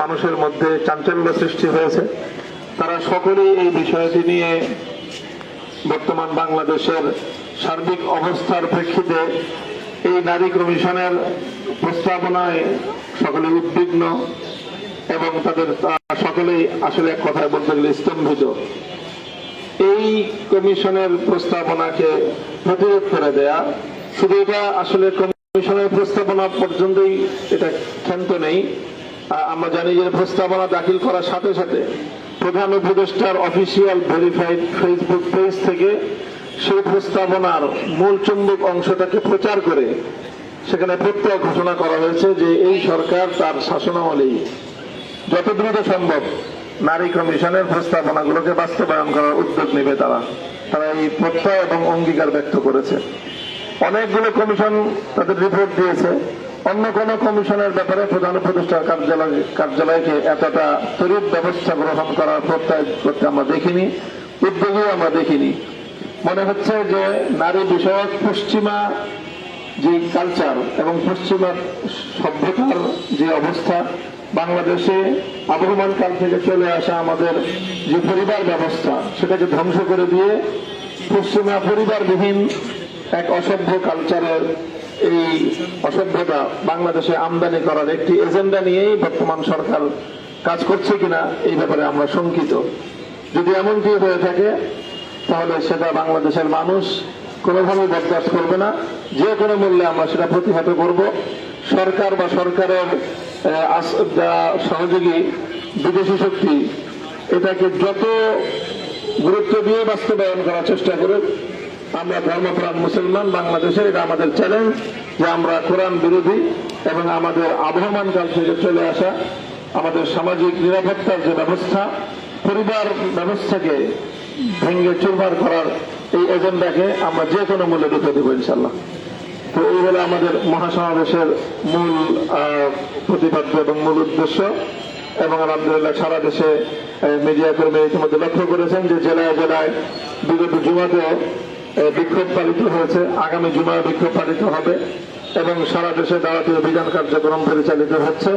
মানুষের মধ্যে চাঞ্চল্য সৃষ্টি হয়েছে। তারা সকলেই এই বিষয়টি নিয়ে বর্তমান বাংলাদেশের সার্বিক অবস্থার প্রেক্ষিতে এই নারী কমিশনের প্রস্তাবনায় সকলে উদ্বিগ্ন এবং তাদের সকলেই আসলে এক কথায় বলতে গেলে স্তম্ভিত। এই কমিশনের প্রস্তাবনাকে প্রতিরোধ করে দেয়া, শুধু এটা আসলে কমিশনের প্রস্তাবনা পর্যন্তই এটা ক্ষান্ত নেই। আমরা জানি যে প্রস্তাবনা দাখিল করার সাথে সাথে প্রধান উপদেষ্টার অফিসিয়াল ভেরিফাইড ফেসবুক পেজ থেকে সেই প্রস্তাবনার মূল চুম্বক অংশটাকে প্রচার করে সেখানে প্রত্যয় ঘোষণা করা হয়েছে যে এই সরকার তার শাসনামলেই যত দ্রুত সম্ভব নারী কমিশনের প্রস্তাবনাগুলোকে বাস্তবায়ন করার উদ্যোগ নেবে। তারা এই প্রত্যয় এবং অঙ্গীকার ব্যক্ত করেছে। অনেকগুলো কমিশন তাদের রিপোর্ট দিয়েছে। অন্য কোন কমিশনের ব্যাপারে প্রধান উপদেষ্টার কার্যালয়কে এতটা ত্বরিত ব্যবস্থা গ্রহণ করার প্রত্যয় করতে আমরা দেখিনি, উদ্যোগও আমরা দেখিনি। মনে হচ্ছে যে নারী বিষয়ক পশ্চিমা যে কালচার এবং পশ্চিমা সভ্যতার যে অবস্থা, বাংলাদেশে আবহমান কাল থেকে চলে আসা আমাদের যে পরিবার ব্যবস্থা সেটাকে ধ্বংস করে দিয়ে পশ্চিমা পরিবারবিহীন এক অসভ্য কালচারের এই অসভ্যতা বাংলাদেশে আমদানি করার একটি এজেন্ডা নিয়েই বর্তমান সরকার কাজ করছে কিনা এই ব্যাপারে আমরা শঙ্কিত। যদি এমনটি হয়ে থাকে তাহলে সেটা বাংলাদেশের মানুষ কোনোভাবে বরদাস্ত করবে না। যে কোনো মূল্যে আমরা সেটা প্রতিহত করব। সরকার বা সরকারের সহযোগী বিদেশি শক্তি এটাকে যত গুরুত্ব দিয়ে বাস্তবায়ন করার চেষ্টা করুক, আমরা ধর্মপ্রাণ মুসলমান বাংলাদেশের এটা আমাদের চ্যালেঞ্জ যে আমরা কোরআন বিরোধী এবং আমাদের আবহমান কাল থেকে চলে আসা আমাদের সামাজিক নিরাপত্তার যে ব্যবস্থা, পরিবার ব্যবস্থাকে ভেঙে চুরমার করার এই এজেন্ডাকে আমরা যে কোনো মূল্যে রুখে দেবো ইনশাল্লাহ। তো এই হলো আমাদের মহাসমাবেশের মূল প্রতিপাদ্য এবং মূল উদ্দেশ্য। এবং আলহামদুলিল্লাহ সারা দেশে মিডিয়া কর্মী ইতিমধ্যে লক্ষ্য করেছেন যে জেলায় জেলায় বিগত জুমাতে বিক্ষোভ পালিত হয়েছে, আগামী জুমায় বিক্ষোভ পালিত হবে এবং সারা দেশে দাওয়াতি অভিযান কার্যক্রম পরিচালিত হচ্ছে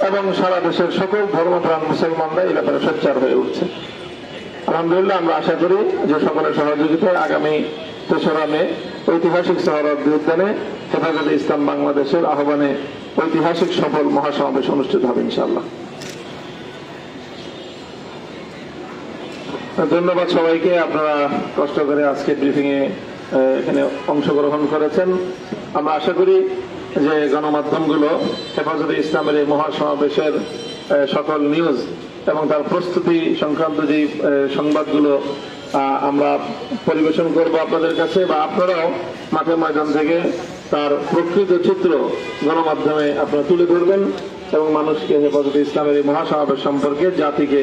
এবং সারা দেশের সকল ধর্মপ্রাণ মুসলমানরা এই ব্যাপারে সোচ্চার হয়ে উঠছে। আলহামদুলিল্লাহ আমরা আশা করি যে সকলের সহযোগিতায় আগামী ৩রা মে ঐতিহাসিক সোহরাওয়ার্দী উদ্যানে হেফাজতে ইসলাম বাংলাদেশের আহ্বানে ঐতিহাসিক সফল মহাসমাবেশ অনুষ্ঠিত হবে ইনশাআল্লাহ। ধন্যবাদ সবাইকে, আপনারা কষ্ট করে আজকে ব্রিফিং এ এখানে অংশগ্রহণ করেছেন। আমরা আশা করি যে গণমাধ্যমগুলো হেফাজতে ইসলামের এই মহাসমাবেশের সকল নিউজ এবং তার প্রস্তুতি সংক্রান্ত যে সংবাদগুলো আমরা পরিবেশন করব আপনাদের কাছে, বা আপনারাও মাঠে ময়দান থেকে তার প্রকৃত চিত্র গণমাধ্যমে আপনারা তুলে ধরবেন এবং মানুষকে হেফাজতে ইসলামের এই মহাসমাবেশ সম্পর্কে জাতিকে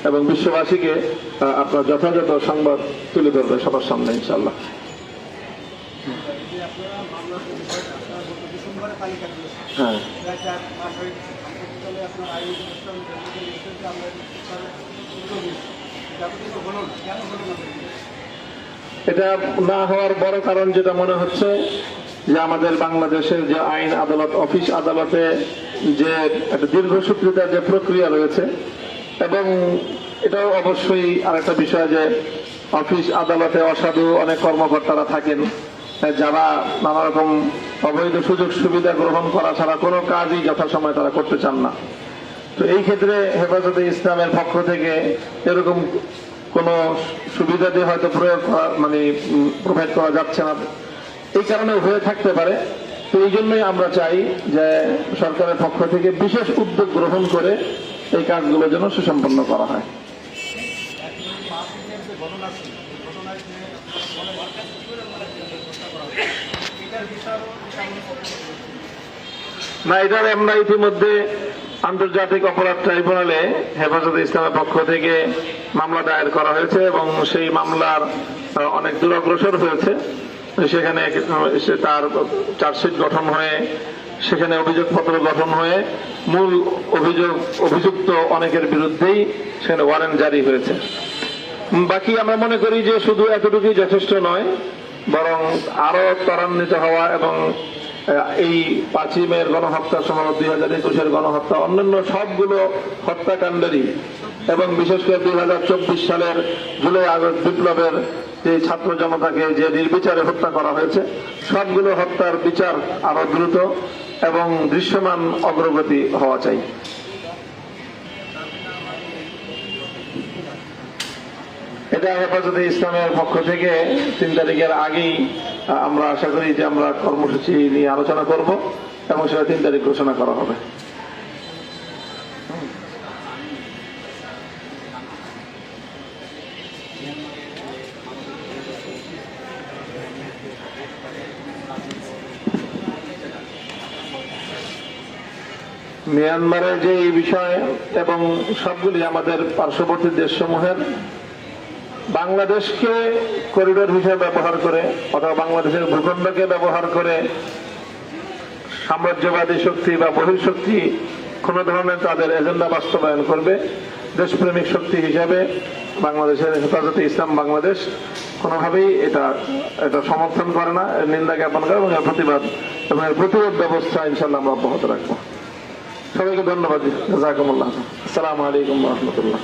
এবং বিশ্ববাসীকে আপনার যথাযথ সংবাদ তুলে ধরবেন সবার সামনে ইনশাআল্লাহ। হ্যাঁ, এটা না হওয়ার বড় কারণ যেটা মনে হচ্ছে যে আমাদের বাংলাদেশের যে আইন আদালত, অফিস আদালতে যে একটা দীর্ঘসূত্রিতার যে প্রক্রিয়া রয়েছে, এবং এটাও অবশ্যই আরেকটা বিষয় যে অফিস আদালতে অসাধু অনেক কর্মকর্তারা থাকেন যারা নানা রকম অবৈধ সুযোগ সুবিধা গ্রহণ করা ছাড়া কোনো কাজই যথাসময়ে তারা করতে চান না। তো এই ক্ষেত্রে হেফাজতে ইসলামের পক্ষ থেকে এরকম কোনো সুবিধা দিয়ে হয়তো প্রোভাইড করা যাচ্ছে না, এই কারণে হয়ে থাকতে পারে। তো এই জন্যই আমরা চাই যে সরকারের পক্ষ থেকে বিশেষ উদ্যোগ গ্রহণ করে এই কাজগুলো যেন সুসম্পন্ন করা হয়। না, এটার আমরা ইতিমধ্যে আন্তর্জাতিক অপরাধ ট্রাইব্যুনালে হেফাজতে ইসলামের পক্ষ থেকে মামলা দায়ের করা হয়েছে এবং সেই মামলার অনেক দূর অগ্রসর হয়েছে। সেখানে তার চার্জশিট গঠন হয়ে সেখানে অভিযোগপত্র গঠন হয়ে মূল অভিযুক্ত অনেকের বিরুদ্ধেই সেখানে ওয়ারেন্ট জারি হয়েছে। বাকি আমরা মনে করি যে শুধু এতটুকুই যথেষ্ট নয়, বরং আরো ত্বরান্বিত হওয়া এবং এই 5ই মের গণহত্যা সহ 2021-এর গণহত্যা অন্যান্য সবগুলো হত্যাকাণ্ডেরই এবং বিশেষ করে 2024 সালের জুলাই আগস্ট বিপ্লবের যে ছাত্র জনতাকে যে নির্বিচারে হত্যা করা হয়েছে সবগুলো হত্যার বিচার আরো দ্রুত এবং দৃশ্যমান অগ্রগতি হওয়া চাই। এটা হেফাজতে ইসলামের পক্ষ থেকে 3 তারিখের আগেই আমরা আশা করি যে আমরা কর্মসূচি নিয়ে আলোচনা করব এবং সেটা 3 তারিখ ঘোষণা করা হবে। মিয়ানমারের যে এই বিষয় এবং সবগুলি আমাদের পার্শ্ববর্তী দেশসমূহের বাংলাদেশকে করিডোর হিসেবে ব্যবহার করে অথবা বাংলাদেশের ভূখণ্ডকে ব্যবহার করে সাম্রাজ্যবাদী শক্তি বা বহিঃশক্তি কোন ধরনের তাদের এজেন্ডা বাস্তবায়ন করবে, দেশপ্রেমিক শক্তি হিসাবে বাংলাদেশের হেফাজতে ইসলাম বাংলাদেশ কোনোভাবেই এটা সমর্থন করে না, এর নিন্দা জ্ঞাপন করে এবং এর প্রতিরোধ ব্যবস্থা ইনশাল্লাহ আমরা অব্যাহত রাখবো। সবাইকে ধন্যবাদ। জাযাকুমুল্লাহ। আসসালামু আলাইকুম ওয়া রাহমাতুল্লাহ।